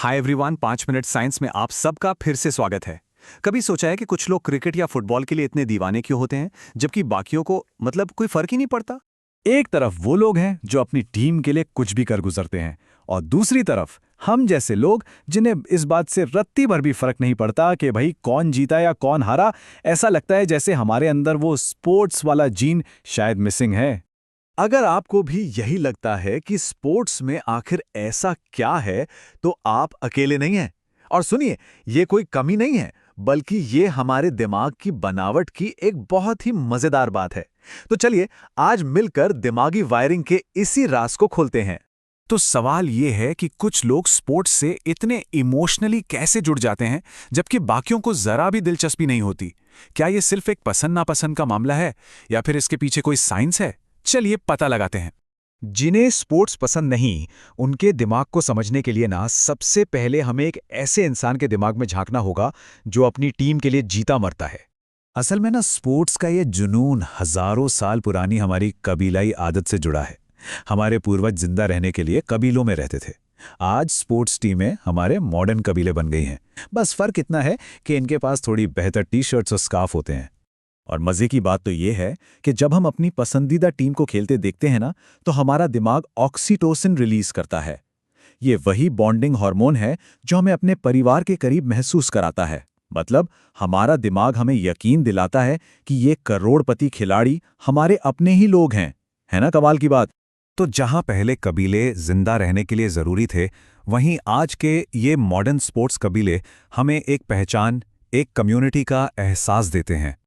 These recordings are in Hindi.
हाय एवरीवन, 5 मिनट साइंस में आप सबका फिर से स्वागत है। कभी सोचा है कि कुछ लोग क्रिकेट या फुटबॉल के लिए इतने दीवाने क्यों होते हैं, जबकि बाकियों को कोई फर्क ही नहीं पड़ता? एक तरफ वो लोग हैं जो अपनी टीम के लिए कुछ भी कर गुजरते हैं, और दूसरी तरफ हम जैसे लोग जिन्हें इस बात से रत्ती भर भी फर्क नहीं पड़ता कि भाई कौन जीता या कौन हारा। ऐसा लगता है जैसे हमारे अंदर वो स्पोर्ट्स वाला जीन शायद मिसिंग है। अगर आपको भी यही लगता है कि स्पोर्ट्स में आखिर ऐसा क्या है, तो आप अकेले नहीं हैं। और सुनिए, ये कोई कमी नहीं है, बल्कि ये हमारे दिमाग की बनावट की एक बहुत ही मजेदार बात है। तो चलिए आज मिलकर दिमागी वायरिंग के इसी राज को खोलते हैं। तो सवाल ये है कि कुछ लोग स्पोर्ट्स से इतने इमोशनली कैसे जुड़ जाते हैं, जबकि बाकियों को जरा भी दिलचस्पी नहीं होती। क्या ये सिर्फ एक पसंद नापसंद का मामला है, या फिर इसके पीछे कोई साइंस है? चलिए पता लगाते हैं। जिन्हें स्पोर्ट्स पसंद नहीं, उनके दिमाग को समझने के लिए सबसे पहले हमें एक ऐसे इंसान के दिमाग में झांकना होगा जो अपनी टीम के लिए जीता मरता है। असल में स्पोर्ट्स का ये जुनून हजारों साल पुरानी हमारी कबीलाई आदत से जुड़ा है। हमारे पूर्वज जिंदा रहने के लिए कबीलों में रहते थे। आज स्पोर्ट्स टीमें हमारे मॉडर्न कबीले बन गई हैं। बस फर्क इतना है कि इनके पास थोड़ी बेहतर टी-शर्ट्स और स्कार्फ होते हैं। और मजे की बात तो ये है कि जब हम अपनी पसंदीदा टीम को खेलते देखते हैं तो हमारा दिमाग ऑक्सीटोसिन रिलीज करता है। ये वही बॉन्डिंग हार्मोन है जो हमें अपने परिवार के करीब महसूस कराता है। मतलब हमारा दिमाग हमें यकीन दिलाता है कि ये करोड़पति खिलाड़ी हमारे अपने ही लोग हैं। है ना कमाल की बात? तो जहां पहले कबीले जिंदा रहने के लिए जरूरी थे, वहीं आज के ये मॉडर्न स्पोर्ट्स कबीले हमें एक पहचान, एक कम्युनिटी का एहसास देते हैं।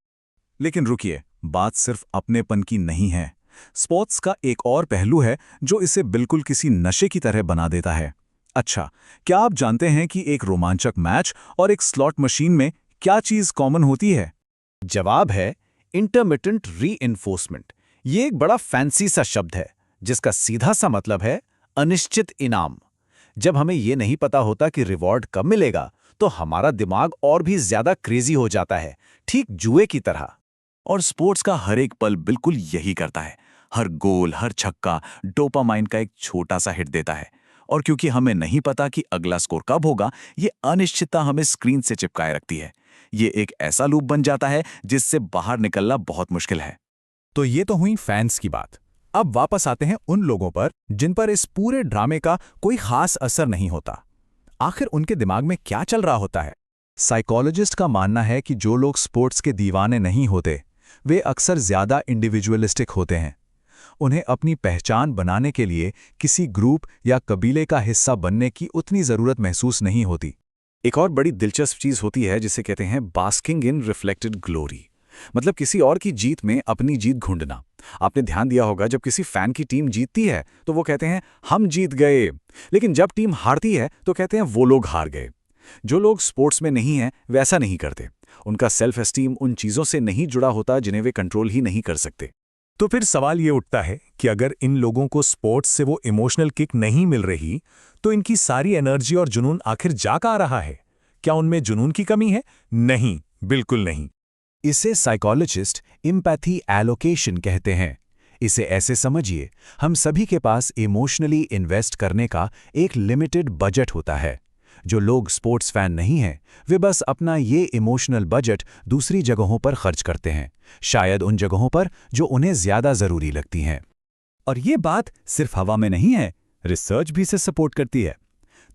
लेकिन रुकिए, बात सिर्फ अपनेपन की नहीं है। स्पोर्ट्स का एक और पहलू है जो इसे बिल्कुल किसी नशे की तरह बना देता है। अच्छा, क्या आप जानते हैं कि एक रोमांचक मैच और एक स्लॉट मशीन में क्या चीज कॉमन होती है? जवाब है इंटरमिटेंट रीइंफोर्समेंट। ये एक बड़ा फैंसी सा शब्द है जिसका सीधा सा मतलब है अनिश्चित इनाम। जब हमें ये नहीं पता होता कि रिवॉर्ड कब मिलेगा, तो हमारा दिमाग और भी ज्यादा क्रेजी हो जाता है, ठीक जुए की तरह। और स्पोर्ट्स का हर एक पल बिल्कुल यही करता है। हर गोल, हर छक्का डोपामाइन का एक छोटा सा हिट देता है। और क्योंकि हमें नहीं पता कि अगला स्कोर कब होगा, ये अनिश्चितता हमें स्क्रीन से चिपकाए रखती है। ये एक ऐसा लूप बन जाता है जिससे बाहर निकलना बहुत मुश्किल है। तो ये तो हुई फैंस की बात। अब वापस आते हैं उन लोगों पर जिन पर इस पूरे ड्रामे का कोई खास असर नहीं होता। आखिर उनके दिमाग में क्या चल रहा होता है? साइकोलॉजिस्ट का मानना है कि जो लोग स्पोर्ट्स के दीवाने नहीं होते, वे अक्सर ज्यादा इंडिविजुअलिस्टिक होते हैं। उन्हें अपनी पहचान बनाने के लिए किसी ग्रुप या कबीले का हिस्सा बनने की उतनी जरूरत महसूस नहीं होती। एक और बड़ी दिलचस्प चीज होती है जिसे कहते हैं बास्किंग इन रिफ्लेक्टेड ग्लोरी। मतलब किसी और की जीत में अपनी जीत ढूंढना। आपने ध्यान दिया होगा, जब किसी फैन की टीम जीतती है तो वो कहते हैं हम जीत गए, लेकिन जब टीम हारती है तो कहते हैं वो लोग हार गए। जो लोग स्पोर्ट्स में नहीं हैं वैसा नहीं करते। उनका सेल्फ एस्टीम उन चीजों से नहीं जुड़ा होता जिन्हें वे कंट्रोल ही नहीं कर सकते। तो फिर सवाल ये उठता है कि अगर इन लोगों को स्पोर्ट्स से वो इमोशनल किक नहीं मिल रही, तो इनकी सारी एनर्जी और जुनून आखिर जा कहाँ रहा है? क्या उनमें जुनून की कमी है? नहीं, बिल्कुल नहीं। इसे साइकोलॉजिस्ट एम्पैथी एलोकेशन कहते हैं। इसे ऐसे समझिए, हम सभी के पास इमोशनली इन्वेस्ट करने का एक लिमिटेड बजट होता है। जो लोग स्पोर्ट्स फैन नहीं हैं, वे बस अपना ये इमोशनल बजट दूसरी जगहों पर खर्च करते हैं, शायद उन जगहों पर जो उन्हें ज्यादा जरूरी लगती हैं। और ये बात सिर्फ हवा में नहीं है, रिसर्च भी इसे सपोर्ट करती है।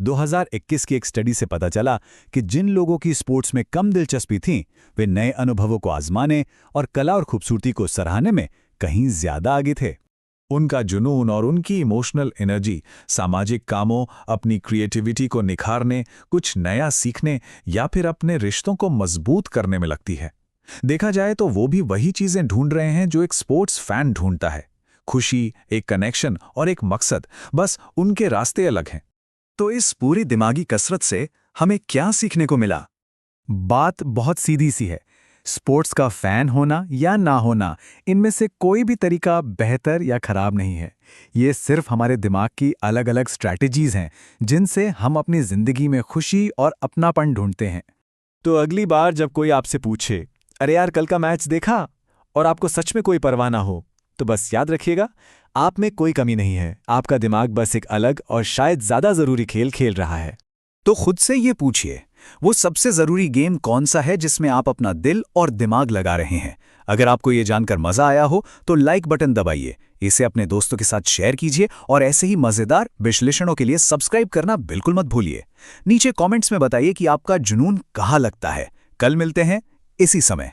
2021 की एक स्टडी से पता चला कि जिन लोगों की स्पोर्ट्स में कम दिलचस्पी थी, वे नए अनुभवों को आजमाने और कला और खूबसूरती को सराहने में कहीं ज्यादा आगे थे। उनका जुनून और उनकी इमोशनल एनर्जी सामाजिक कामों, अपनी क्रिएटिविटी को निखारने, कुछ नया सीखने या फिर अपने रिश्तों को मजबूत करने में लगती है। देखा जाए तो वो भी वही चीजें ढूंढ रहे हैं जो एक स्पोर्ट्स फैन ढूंढता है। खुशी, एक कनेक्शन और एक मकसद, बस उनके रास्ते अलग हैं। तो इस पूरी दिमागी कसरत से हमें क्या सीखने को मिला? बात बहुत सीधी सी है। स्पोर्ट्स का फैन होना या ना होना, इनमें से कोई भी तरीका बेहतर या खराब नहीं है। ये सिर्फ हमारे दिमाग की अलग अलग स्ट्रैटेजीज हैं जिनसे हम अपनी जिंदगी में खुशी और अपनापन ढूंढते हैं। तो अगली बार जब कोई आपसे पूछे, अरे यार कल का मैच देखा, और आपको सच में कोई परवाह ना हो, तो बस याद रखिएगा, आप में कोई कमी नहीं है। आपका दिमाग बस एक अलग और शायद ज्यादा जरूरी खेल खेल रहा है। तो खुद से ये पूछिए, वो सबसे ज़रूरी गेम कौन सा है जिसमें आप अपना दिल और दिमाग लगा रहे हैं। अगर आपको ये जानकर मज़ा आया हो तो लाइक बटन दबाइए, इसे अपने दोस्तों के साथ शेयर कीजिए और ऐसे ही मज़ेदार विश्लेषणों के लिए सब्सक्राइब करना बिल्कुल मत भूलिए। नीचे कमेंट्स में बताइए कि आपका जुनून कहाँ लगता है। कल मिलते हैं इसी समय।